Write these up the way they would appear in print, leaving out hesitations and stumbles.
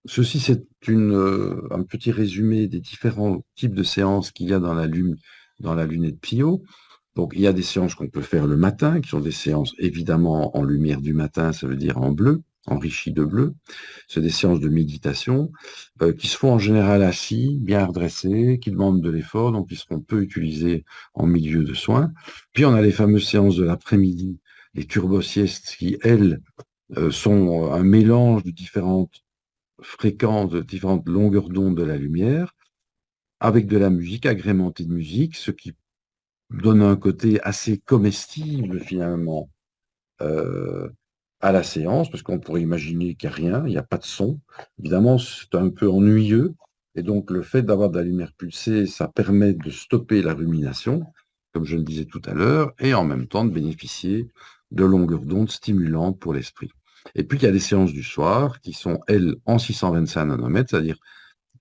ceci, c'est un petit résumé des différents types de séances qu'il y a dans la lunette Pio. Donc, il y a des séances qu'on peut faire le matin, qui sont des séances évidemment en lumière du matin, ça veut dire en bleu, enrichi de bleu. C'est des séances de méditation qui se font en général assis, bien redressés, qui demandent de l'effort, donc qui seront peu utilisées en milieu de soins. Puis on a les fameuses séances de l'après-midi, les turbosiestes, qui, elles, sont un mélange de différentes fréquences, de différentes longueurs d'onde de la lumière, avec de la musique, agrémentée de musique, ce qui donne un côté assez comestible finalement euh, à la séance, parce qu'on pourrait imaginer qu'il n'y a rien, il n'y a pas de son. Évidemment, c'est un peu ennuyeux, et donc le fait d'avoir de la lumière pulsée, ça permet de stopper la rumination, comme je le disais tout à l'heure, et en même temps de bénéficier de longueurs d'onde stimulantes pour l'esprit. Et puis il y a les séances du soir, qui sont, elles, en 625 nanomètres, c'est-à-dire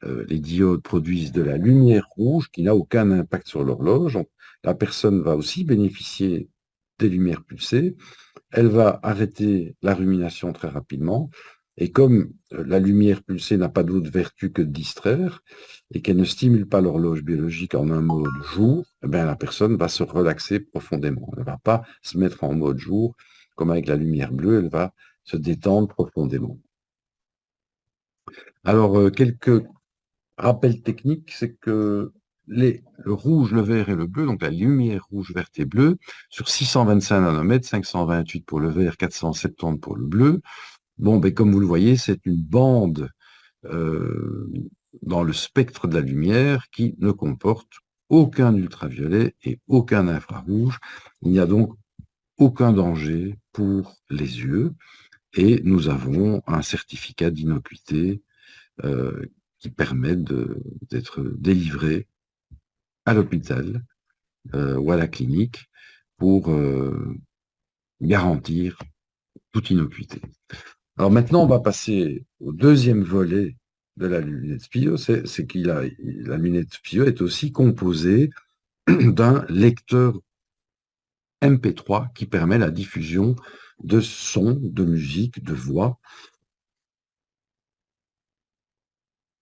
les diodes produisent de la lumière rouge qui n'a aucun impact sur l'horloge. Donc, la personne va aussi bénéficier des lumières pulsées. Elle va arrêter la rumination très rapidement. Et comme la lumière pulsée n'a pas d'autre vertu que de distraire et qu'elle ne stimule pas l'horloge biologique en un mode jour, eh bien, la personne va se relaxer profondément. Elle ne va pas se mettre en mode jour comme avec la lumière bleue, elle va se détendre profondément. Alors, quelques rappel technique, c'est que le rouge, le vert et le bleu, donc la lumière rouge, verte et bleue, sur 625 nanomètres, 528 pour le vert, 470 pour le bleu. Bon, ben, comme vous le voyez, c'est une bande euh, dans le spectre de la lumière qui ne comporte aucun ultraviolet et aucun infrarouge. Il n'y a donc aucun danger pour les yeux et nous avons un certificat d'innocuité euh, qui permet d'être délivré à l'hôpital ou à la clinique pour garantir toute innocuité. Alors maintenant, on va passer au deuxième volet de la lunette Spio, c'est la lunette Spio est aussi composée d'un lecteur MP3 qui permet la diffusion de sons, de musique, de voix.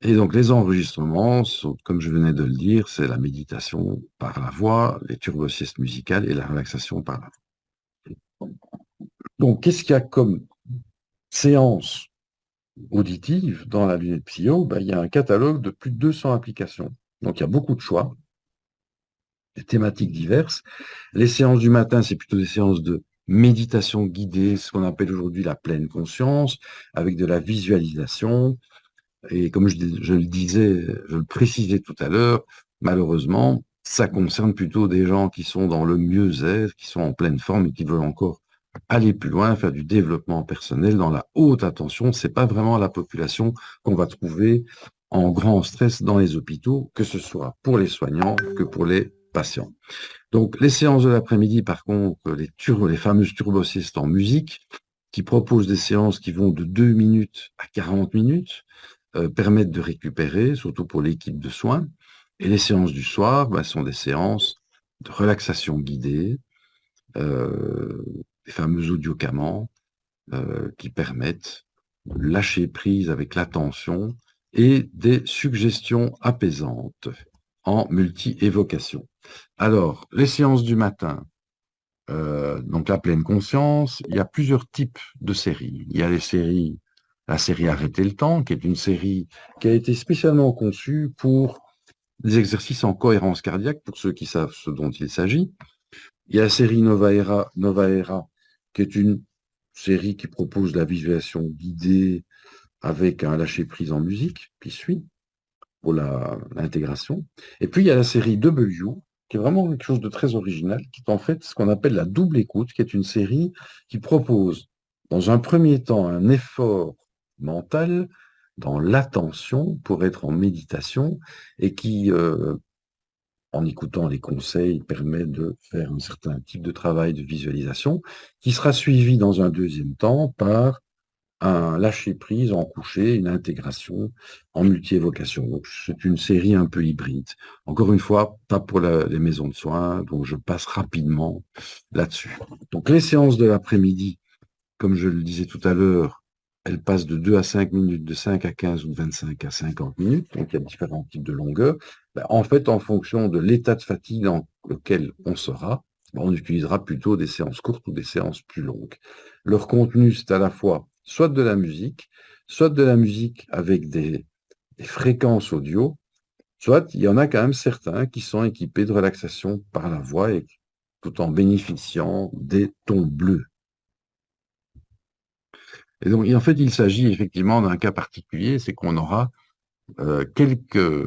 Et donc, les enregistrements, sont, comme je venais de le dire, c'est la méditation par la voix, les turbosiestes musicales et la relaxation par la voix. Donc, qu'est-ce qu'il y a comme séance auditive dans la lunette Psio? Ben, il y a un catalogue de plus de 200 applications. Donc, il y a beaucoup de choix, des thématiques diverses. Les séances du matin, c'est plutôt des séances de méditation guidée, ce qu'on appelle aujourd'hui la pleine conscience, avec de la visualisation. Et comme je le disais, je le précisais tout à l'heure, malheureusement, ça concerne plutôt des gens qui sont dans le mieux-être, qui sont en pleine forme et qui veulent encore aller plus loin, faire du développement personnel dans la haute attention. C'est pas vraiment la population qu'on va trouver en grand stress dans les hôpitaux, que ce soit pour les soignants que pour les patients. Donc, les séances de l'après-midi, par contre, les fameuses turbosiestes en musique, qui proposent des séances qui vont de 2 minutes à 40 minutes, permettent de récupérer, surtout pour l'équipe de soins. Et les séances du soir sont des séances de relaxation guidée, euh, les fameux audiocamans qui permettent de lâcher prise avec l'attention et des suggestions apaisantes en multi-évocation. Alors, les séances du matin, donc la pleine conscience, il y a plusieurs types de séries. Il y a la série Arrêter le temps, qui est une série qui a été spécialement conçue pour des exercices en cohérence cardiaque, pour ceux qui savent ce dont il s'agit. Il y a la série Nova Era, qui est une série qui propose la visualisation guidée avec un lâcher-prise en musique qui suit pour l'intégration. Et puis, il y a la série W, qui est vraiment quelque chose de très original, qui est en fait ce qu'on appelle la double écoute, qui est une série qui propose, dans un premier temps, un effort mental dans l'attention pour être en méditation et qui, en écoutant les conseils, permet de faire un certain type de travail de visualisation, qui sera suivi dans un deuxième temps par un lâcher-prise en coucher, une intégration en multi-évocation. Donc, c'est une série un peu hybride. Encore une fois, pas pour les maisons de soins, donc je passe rapidement là-dessus. Donc, les séances de l'après-midi, comme je le disais tout à l'heure, elle passe de 2 à 5 minutes, de 5 à 15 ou de 25 à 50 minutes, donc il y a différents types de longueurs. Ben, en fait, en fonction de l'état de fatigue dans lequel on sera, ben, on utilisera plutôt des séances courtes ou des séances plus longues. Leur contenu, c'est à la fois soit de la musique avec des fréquences audio, soit il y en a quand même certains qui sont équipés de relaxation par la voix et tout en bénéficiant des tons bleus. Et donc, en fait, il s'agit effectivement d'un cas particulier, c'est qu'on aura quelques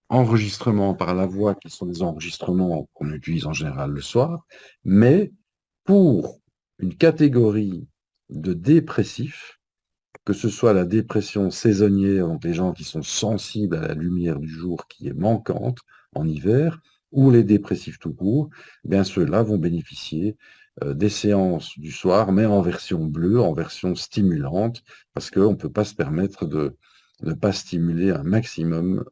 enregistrements par la voix qui sont des enregistrements qu'on utilise en général le soir, mais pour une catégorie de dépressifs, que ce soit la dépression saisonnière, donc les gens qui sont sensibles à la lumière du jour qui est manquante en hiver, ou les dépressifs tout court, eh bien ceux-là vont bénéficier des séances du soir, mais en version bleue, en version stimulante, parce qu'on ne peut pas se permettre de ne pas stimuler un maximum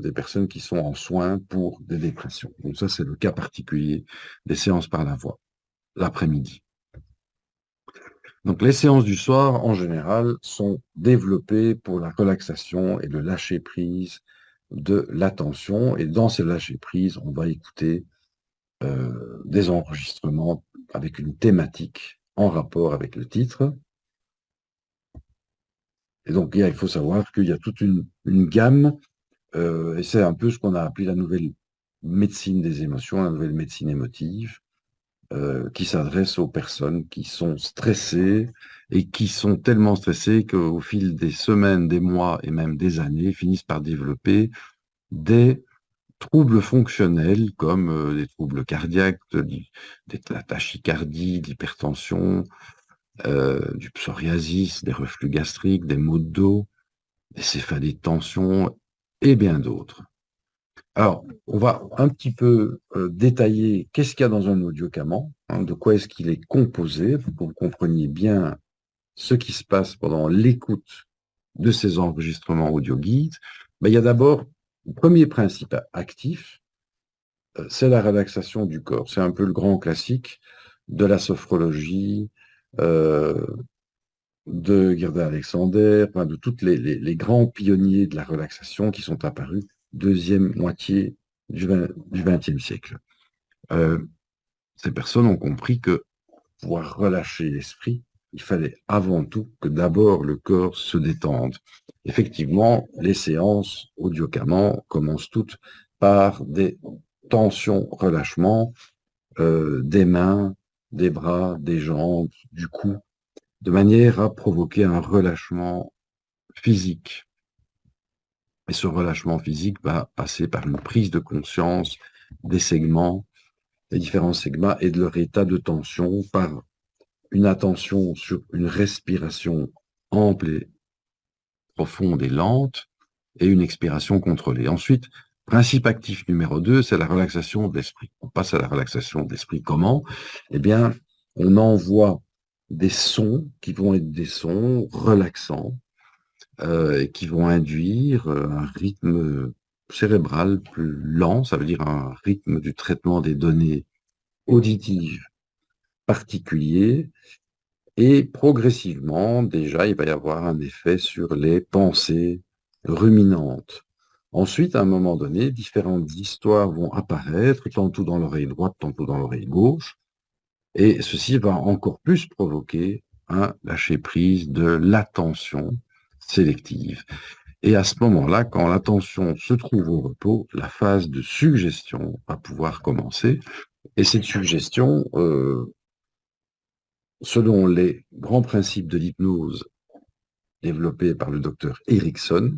des personnes qui sont en soins pour des dépressions. Donc ça, c'est le cas particulier des séances par la voix, l'après-midi. Donc, les séances du soir, en général, sont développées pour la relaxation et le lâcher-prise de l'attention. Et dans ce lâcher-prise, on va écouter des enregistrements avec une thématique en rapport avec le titre. Et donc, il faut savoir qu'il y a toute une gamme, et c'est un peu ce qu'on a appelé la nouvelle médecine des émotions, la nouvelle médecine émotive, qui s'adresse aux personnes qui sont stressées et qui sont tellement stressées qu'au fil des semaines, des mois et même des années, finissent par développer des troubles fonctionnels comme des troubles cardiaques, de la tachycardie, l'hypertension, du psoriasis, des reflux gastriques, des maux de dos, des céphalées de tension et bien d'autres. Alors, on va un petit peu détailler qu'est-ce qu'il y a dans un audiocaman, hein, de quoi est-ce qu'il est composé, pour que vous compreniez bien ce qui se passe pendant l'écoute de ces enregistrements audio guides. Ben, il y a d'abord, le premier principe actif, c'est la relaxation du corps. C'est un peu le grand classique de la sophrologie, euh, de Gerda Alexander, enfin, de tous les grands pionniers de la relaxation qui sont apparus deuxième moitié du XXe siècle. Euh, Ces personnes ont compris que pour pouvoir relâcher l'esprit, il fallait avant tout que d'abord le corps se détende. Effectivement, les séances audiocaman commencent toutes par des tensions, relâchements des mains, des bras, des jambes, du cou, de manière à provoquer un relâchement physique. Et ce relâchement physique va passer par une prise de conscience des segments, des différents segments et de leur état de tension par une attention sur une respiration ample et profonde et lente et une expiration contrôlée. Ensuite, principe actif numéro 2, c'est la relaxation de l'esprit. On passe à la relaxation de l'esprit comment? Eh bien, on envoie des sons qui vont être des sons relaxants, qui vont induire un rythme cérébral plus lent, ça veut dire un rythme du traitement des données auditives particulier, et progressivement, déjà, il va y avoir un effet sur les pensées ruminantes. Ensuite, à un moment donné, différentes histoires vont apparaître, tantôt dans l'oreille droite, tantôt dans l'oreille gauche, et ceci va encore plus provoquer un lâcher-prise de l'attention sélective. Et à ce moment-là, quand l'attention se trouve au repos, la phase de suggestion va pouvoir commencer. Et cette suggestion, selon les grands principes de l'hypnose développés par le docteur Erickson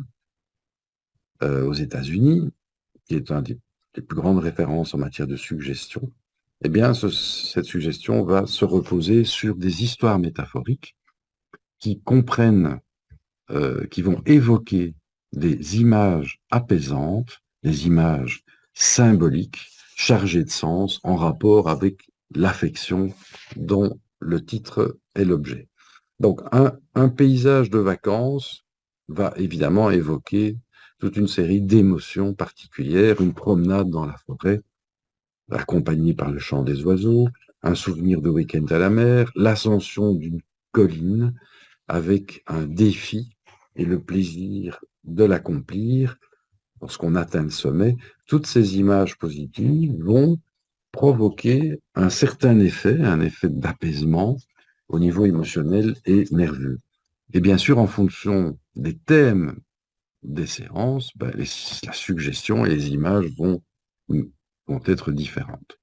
aux États-Unis, qui est un des plus grandes références en matière de suggestion, eh bien, cette suggestion va se reposer sur des histoires métaphoriques qui comprennent, qui vont évoquer des images apaisantes, des images symboliques, chargées de sens, en rapport avec l'affection dont le titre est l'objet. Donc, un paysage de vacances va évidemment évoquer toute une série d'émotions particulières, une promenade dans la forêt, accompagnée par le chant des oiseaux, un souvenir de week-end à la mer, l'ascension d'une colline, avec un défi et le plaisir de l'accomplir. Lorsqu'on atteint le sommet, toutes ces images positives vont provoquer un certain effet, un effet d'apaisement au niveau émotionnel et nerveux. Et bien sûr, en fonction des thèmes des séances, la suggestion et les images vont être différentes.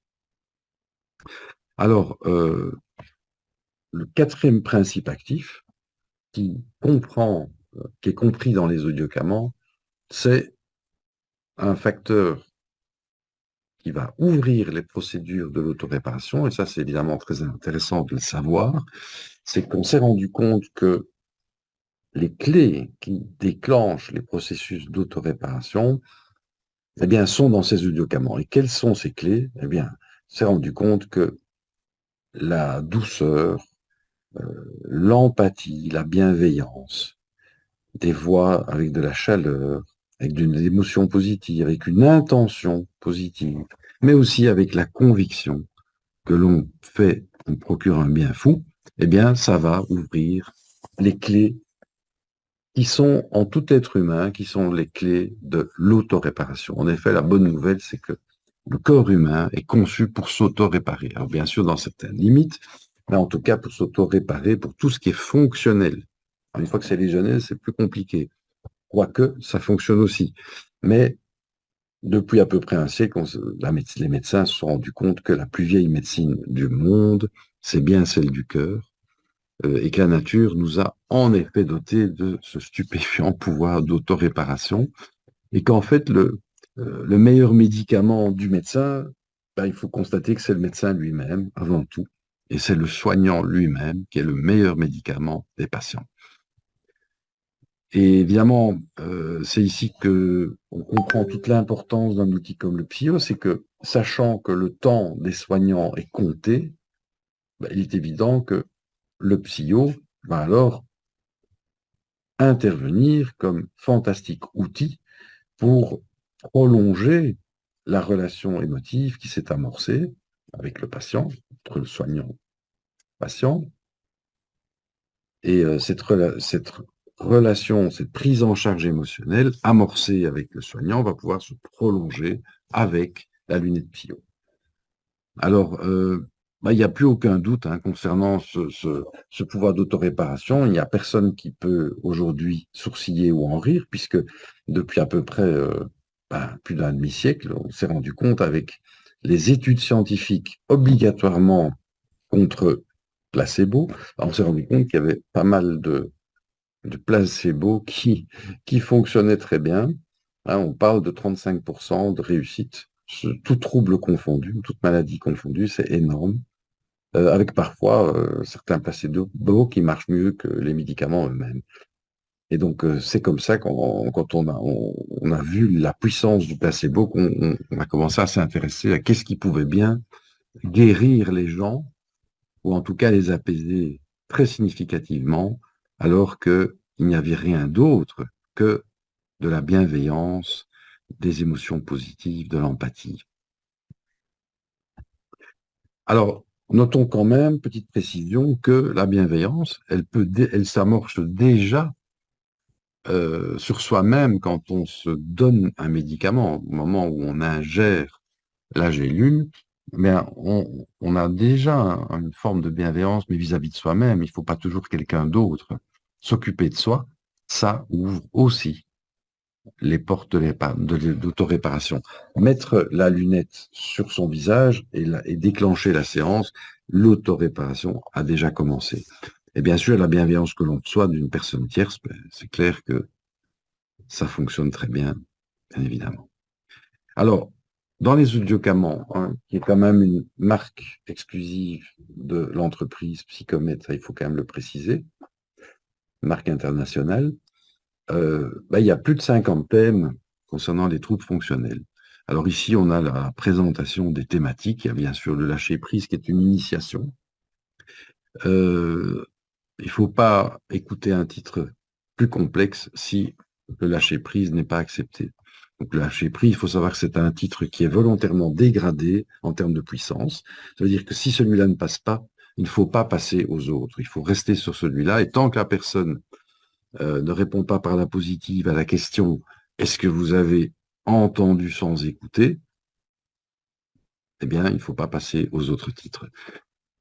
Alors, le quatrième principe actif qui est compris dans les audiocamants, c'est un facteur qui va ouvrir les procédures de l'autoréparation, et ça c'est évidemment très intéressant de le savoir, c'est qu'on s'est rendu compte que les clés qui déclenchent les processus d'autoréparation, eh bien, sont dans ces audiocamants. Et quelles sont ces clés? Eh bien, on s'est rendu compte que la douceur, l'empathie, la bienveillance, des voix avec de la chaleur, avec de l'émotion positive, avec une intention positive, mais aussi avec la conviction que on procure un bien fou, eh bien, ça va ouvrir les clés qui sont en tout être humain, qui sont les clés de l'autoréparation. En effet, la bonne nouvelle, c'est que le corps humain est conçu pour s'auto-réparer. Alors, bien sûr, dans certaines limites, mais en tout cas pour s'auto-réparer, pour tout ce qui est fonctionnel. Alors, une fois que c'est lésionnel, c'est plus compliqué. Quoique, ça fonctionne aussi. Mais depuis à peu près un siècle, les médecins se sont rendus compte que la plus vieille médecine du monde, c'est bien celle du cœur, et que la nature nous a en effet dotés de ce stupéfiant pouvoir d'autoréparation, et qu'en fait, le meilleur médicament du médecin, il faut constater que c'est le médecin lui-même, avant tout, et c'est le soignant lui-même qui est le meilleur médicament des patients. Et évidemment, c'est ici que on comprend toute l'importance d'un outil comme le PSYO, c'est que, sachant que le temps des soignants est compté, il est évident que le PSYO va alors intervenir comme fantastique outil pour prolonger la relation émotive qui s'est amorcée avec le patient, entre le soignant et le patient. Et cette relation, cette prise en charge émotionnelle amorcée avec le soignant va pouvoir se prolonger avec la lunette PSYO. Alors, il n'y a plus aucun doute concernant ce pouvoir d'autoréparation. Il n'y a personne qui peut aujourd'hui sourciller ou en rire, puisque depuis à peu près plus d'un demi-siècle, on s'est rendu compte avec les études scientifiques obligatoirement contre placebo, on s'est rendu compte qu'il y avait pas mal de placebo qui fonctionnaient très bien. On parle de 35% de réussite, tout trouble confondu, toute maladie confondue, c'est énorme. Avec parfois certains placebos qui marchent mieux que les médicaments eux-mêmes. Et donc, c'est comme ça quand on a vu la puissance du placebo qu'on a commencé à s'intéresser à qu'est-ce qui pouvait bien guérir les gens, ou en tout cas les apaiser très significativement, alors qu'il n'y avait rien d'autre que de la bienveillance, des émotions positives, de l'empathie. Alors, notons quand même, petite précision, que la bienveillance, elle s'amorce déjà sur soi-même quand on se donne un médicament. Au moment où on ingère la gélule, mais on a déjà une forme de bienveillance, mais vis-à-vis de soi-même. Il ne faut pas toujours quelqu'un d'autre. S'occuper de soi, ça ouvre aussi les portes d'autoréparation. Mettre la lunette sur son visage et déclencher la séance, l'autoréparation a déjà commencé. Et bien sûr, la bienveillance que l'on reçoit d'une personne tierce, c'est clair que ça fonctionne très bien, bien évidemment. Alors, dans les audiocamants, qui est quand même une marque exclusive de l'entreprise Psychomed, ça il faut quand même le préciser, marque internationale, il y a plus de 50 thèmes concernant les troubles fonctionnels. Alors ici, on a la présentation des thématiques. Il y a bien sûr le lâcher-prise qui est une initiation. Il ne faut pas écouter un titre plus complexe si le lâcher-prise n'est pas accepté. Donc le lâcher-prise, il faut savoir que c'est un titre qui est volontairement dégradé en termes de puissance. Ça veut dire que si celui-là ne passe pas, il ne faut pas passer aux autres. Il faut rester sur celui-là. Et tant que la personne ne répond pas par la positive à la question est-ce que vous avez entendu sans écouter, eh bien, il ne faut pas passer aux autres titres.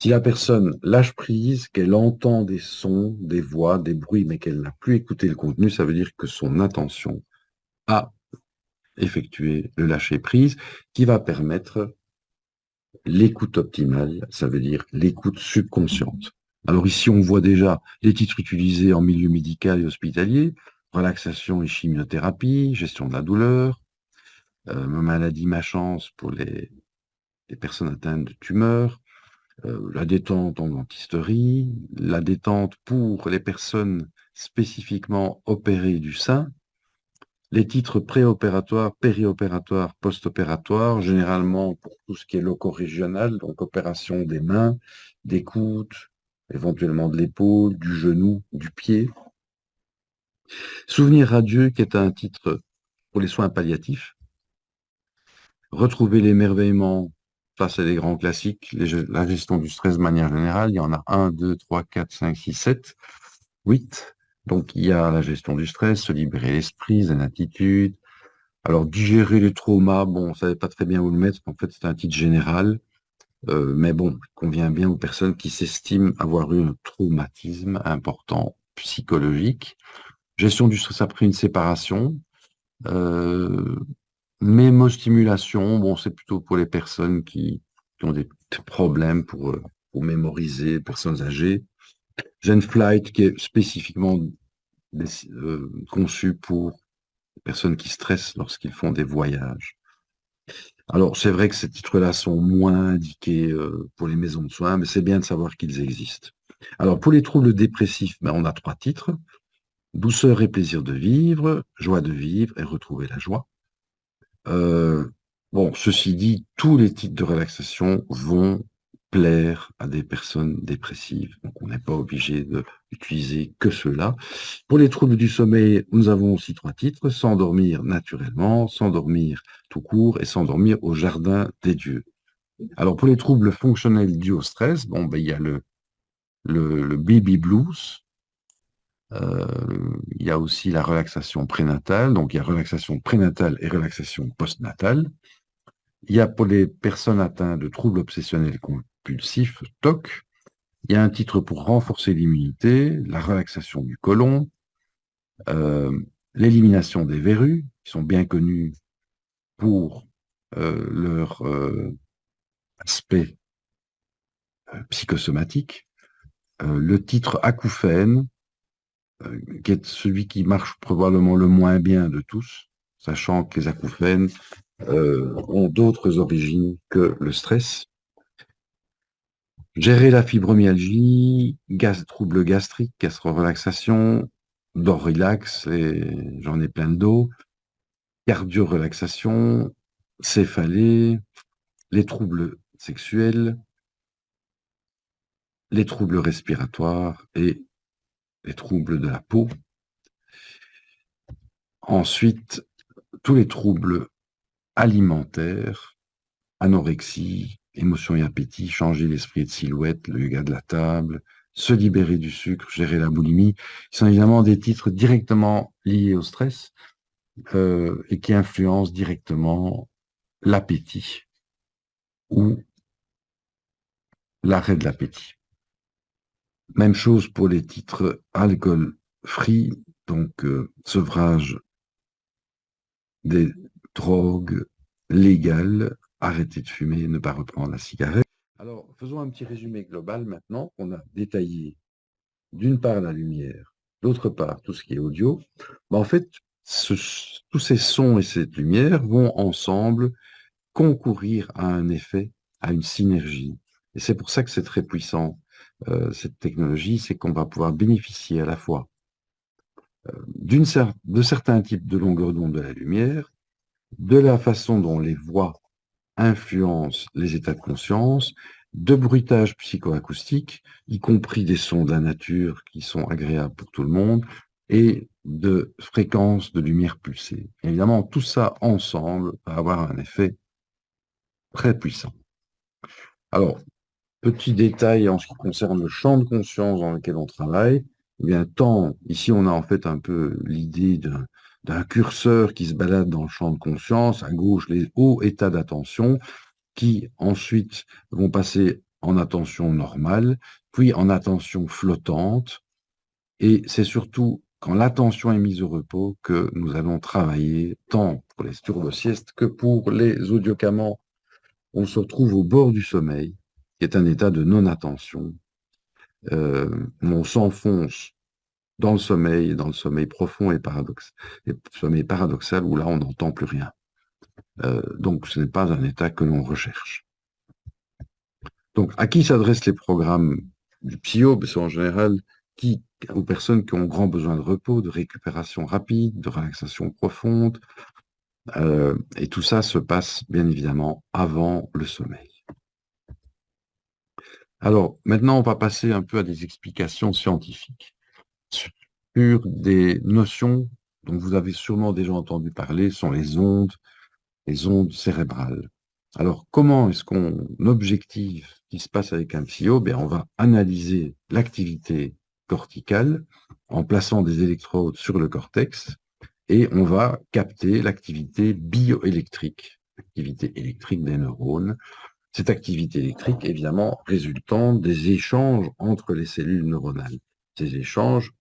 Si la personne lâche prise, qu'elle entend des sons, des voix, des bruits, mais qu'elle n'a plus écouté le contenu, ça veut dire que son attention a effectué le lâcher prise qui va permettre l'écoute optimale, ça veut dire l'écoute subconsciente. Alors ici, on voit déjà les titres utilisés en milieu médical et hospitalier, relaxation et chimiothérapie, gestion de la douleur, ma maladie, ma chance pour les personnes atteintes de tumeurs, la détente en dentisterie, la détente pour les personnes spécifiquement opérées du sein, les titres préopératoires, périopératoires, post-opératoires, généralement pour tout ce qui est loco-régional, donc opération des mains, des coudes, éventuellement de l'épaule, du genou, du pied. Souvenir radieux, qui est un titre pour les soins palliatifs. Retrouver l'émerveillement, ça c'est les grands classiques, la gestion du stress de manière générale, il y en a 1, 2, 3, 4, 5, 6, 7, 8. Donc il y a la gestion du stress, se libérer l'esprit, zen attitude. Alors digérer les traumas, bon, on ne savait pas très bien où le mettre, en fait c'est un titre général, mais bon, il convient bien aux personnes qui s'estiment avoir eu un traumatisme important psychologique. Gestion du stress après une séparation, euh, mémostimulation, bon, c'est plutôt pour les personnes qui ont des problèmes pour mémoriser, personnes âgées. Zen Flight, qui est spécifiquement conçu pour les personnes qui stressent lorsqu'ils font des voyages. Alors, c'est vrai que ces titres-là sont moins indiqués pour les maisons de soins, mais c'est bien de savoir qu'ils existent. Alors, pour les troubles dépressifs, ben, on a 3 titres. Douceur et plaisir de vivre, joie de vivre et retrouver la joie. Bon, ceci dit, tous les titres de relaxation vont plaire à des personnes dépressives. Donc, on n'est pas obligé d'utiliser que ceux-là. Pour les troubles du sommeil, nous avons aussi 3 titres. S'endormir naturellement, s'endormir tout court et s'endormir au jardin des dieux. Alors, pour les troubles fonctionnels dus au stress, bon, ben, il y a le baby blues. Il y a aussi la relaxation prénatale. Donc, il y a relaxation prénatale et relaxation postnatale. Il y a pour les personnes atteintes de troubles obsessionnels compulsifs, TOC, il y a un titre pour renforcer l'immunité, la relaxation du côlon, l'élimination des verrues, qui sont bien connues pour leur aspect psychosomatique, le titre acouphène, qui est celui qui marche probablement le moins bien de tous, sachant que les acouphènes ont d'autres origines que le stress. Gérer la fibromyalgie, troubles gastriques, gastro-relaxation, relax, et j'en ai plein de dos, cardio-relaxation, céphalée, les troubles sexuels, les troubles respiratoires et les troubles de la peau. Ensuite, tous les troubles alimentaires, anorexie, émotion et appétit, changer l'esprit de silhouette, le yoga de la table, se libérer du sucre, gérer la boulimie, qui sont évidemment des titres directement liés au stress et qui influencent directement l'appétit ou l'arrêt de l'appétit. Même chose pour les titres alcool free, donc sevrage des drogues légales, arrêter de fumer, ne pas reprendre la cigarette. Alors, faisons un petit résumé global maintenant. On a détaillé d'une part la lumière, d'autre part tout ce qui est audio. Ben, en fait, tous ces sons et cette lumière vont ensemble concourir à un effet, à une synergie. Et c'est pour ça que c'est très puissant, cette technologie, c'est qu'on va pouvoir bénéficier à la fois de certains types de longueur d'onde de la lumière, de la façon dont les voix influencent les états de conscience, de bruitage psychoacoustique, y compris des sons de la nature qui sont agréables pour tout le monde, et de fréquences de lumière pulsée. Évidemment, tout ça ensemble va avoir un effet très puissant. Alors, Petit détail en ce qui concerne le champ de conscience dans lequel on travaille, eh bien, tant, ici on a en fait un peu l'idée d'un curseur qui se balade dans le champ de conscience, à gauche les hauts états d'attention, qui ensuite vont passer en attention normale, puis en attention flottante, et c'est surtout quand l'attention est mise au repos que nous allons travailler tant pour les turbosiestes que pour les audiocamans. On se retrouve au bord du sommeil, qui est un état de non-attention. On s'enfonce dans le sommeil profond et sommeil paradoxal où là on n'entend plus rien. Donc ce n'est pas un état que l'on recherche. Donc à qui s'adressent les programmes du PSYO? C'est en général aux personnes qui ont grand besoin de repos, de récupération rapide, de relaxation profonde, et tout ça se passe bien évidemment avant le sommeil. Alors maintenant on va passer un peu à des explications scientifiques sur des notions dont vous avez sûrement déjà entendu parler, sont les ondes cérébrales. Alors, comment est-ce qu'on objective ce qui se passe avec un PSYO? Ben, on va analyser l'activité corticale en plaçant des électrodes sur le cortex et on va capter l'activité bioélectrique, l'activité électrique des neurones. Cette activité électrique, évidemment, résultant des échanges entre les cellules neuronales. Ces échanges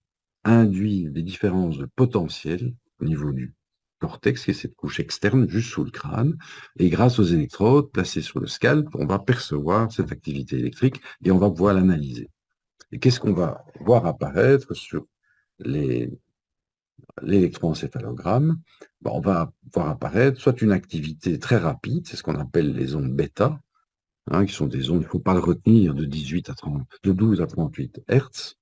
induisent des différences de potentiel au niveau du cortex, qui est cette couche externe juste sous le crâne, et grâce aux électrodes placées sur le scalp, on va percevoir cette activité électrique et on va pouvoir l'analyser. Et qu'est-ce qu'on va voir apparaître sur l'électroencéphalogramme? Ben, on va voir apparaître soit une activité très rapide, c'est ce qu'on appelle les ondes bêta, qui sont des ondes, il ne faut pas le retenir, de 12 à 38 Hertz.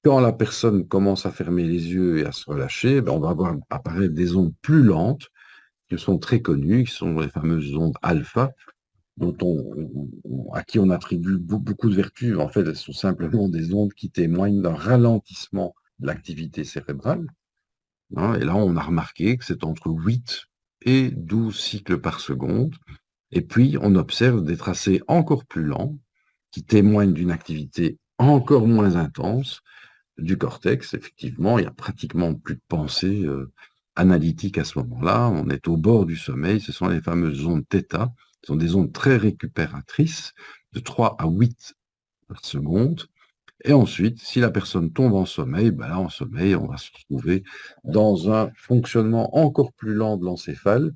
Quand la personne commence à fermer les yeux et à se relâcher, ben on va voir apparaître des ondes plus lentes, qui sont très connues, qui sont les fameuses ondes alpha, à qui on attribue beaucoup de vertus. En fait, elles sont simplement des ondes qui témoignent d'un ralentissement de l'activité cérébrale. Et là, on a remarqué que c'est entre 8 et 12 cycles par seconde. Et puis, on observe des tracés encore plus lents, qui témoignent d'une activité encore moins intense du cortex. Effectivement, il n'y a pratiquement plus de pensée analytique à ce moment-là. On est au bord du sommeil. Ce sont les fameuses ondes θ. Ce sont des ondes très récupératrices, de 3 à 8 par seconde. Et ensuite, si la personne tombe en sommeil, ben là, en sommeil, on va se retrouver dans un fonctionnement encore plus lent de l'encéphale,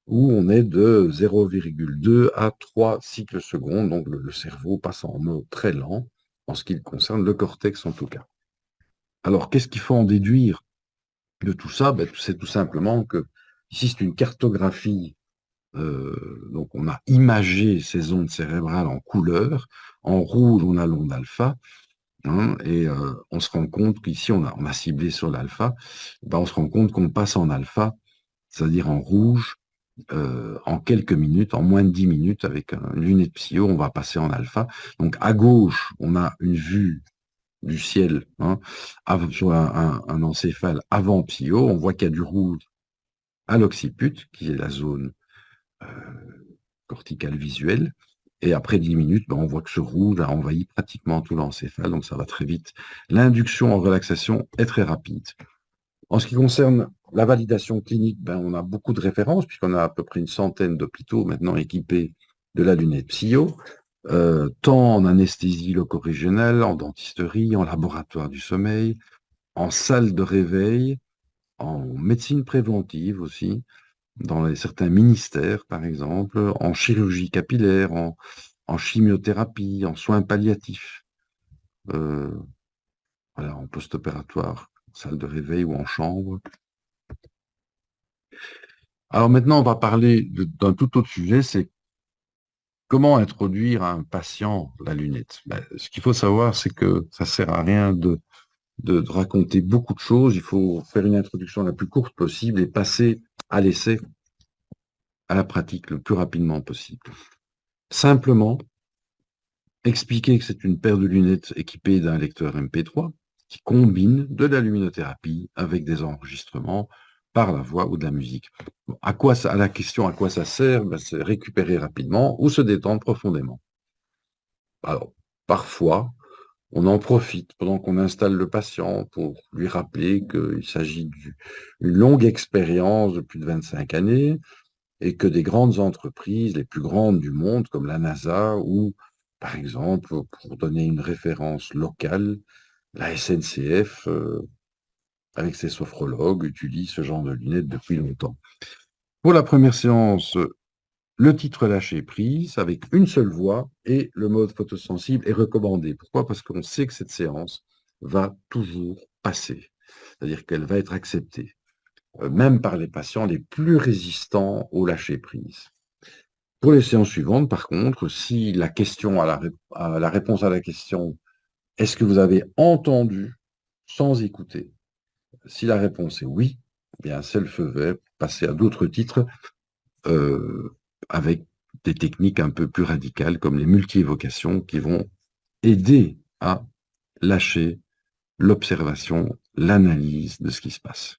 où on est de 0,2 à 3 cycles secondes. Donc, le cerveau passe en mode très lent, en ce qui concerne le cortex en tout cas. Alors, qu'est-ce qu'il faut en déduire de tout ça? Ben, c'est tout simplement que, ici, c'est une cartographie. Donc, on a imagé ces ondes cérébrales en couleur. En rouge, on a l'onde alpha. Et on se rend compte qu'ici, on a ciblé sur l'alpha. Ben, on se rend compte qu'on passe en alpha, c'est-à-dire en rouge, en quelques minutes, en moins de 10 minutes, avec une lunette PSYO, on va passer en alpha. Donc, à gauche, on a une vue du ciel, sur un encéphale avant PSYO. On voit qu'il y a du rouge à l'occiput, qui est la zone corticale visuelle. Et après 10 minutes, on voit que ce rouge a envahi pratiquement tout l'encéphale, donc ça va très vite. L'induction en relaxation est très rapide. En ce qui concerne la validation clinique, on a beaucoup de références, puisqu'on a à peu près une centaine d'hôpitaux maintenant équipés de la lunette PSYO, tant en anesthésie loco-régionale, en dentisterie, en laboratoire du sommeil, en salle de réveil, en médecine préventive aussi, dans certains ministères, par exemple, en chirurgie capillaire, en chimiothérapie, en soins palliatifs, en post-opératoire, en salle de réveil ou en chambre. Alors maintenant, on va parler d'un tout autre sujet, c'est comment introduire à un patient la lunette. Ce qu'il faut savoir, c'est que ça ne sert à rien de raconter beaucoup de choses. Il faut faire une introduction la plus courte possible et passer à l'essai, à la pratique le plus rapidement possible. Simplement, expliquer que c'est une paire de lunettes équipées d'un lecteur MP3 qui combine de la luminothérapie avec des enregistrements par la voix ou de la musique. À la question à quoi ça sert, c'est récupérer rapidement ou se détendre profondément. Alors, parfois, on en profite pendant qu'on installe le patient pour lui rappeler qu'il s'agit d'une longue expérience de plus de 25 années et que des grandes entreprises, les plus grandes du monde, comme la NASA ou, par exemple, pour donner une référence locale, la SNCF, avec ses sophrologues, utilise ce genre de lunettes depuis longtemps. Pour la première séance, le titre lâcher prise avec une seule voix et le mode photosensible est recommandé. Pourquoi? Parce qu'on sait que cette séance va toujours passer, c'est-à-dire qu'elle va être acceptée, même par les patients les plus résistants au lâcher prise. Pour les séances suivantes, par contre, si la question à la réponse à la question est-ce que vous avez entendu sans écouter? Si la réponse est oui, eh bien c'est le feu vert pour passer à d'autres titres avec des techniques un peu plus radicales comme les multi-évocations qui vont aider à lâcher l'observation, l'analyse de ce qui se passe.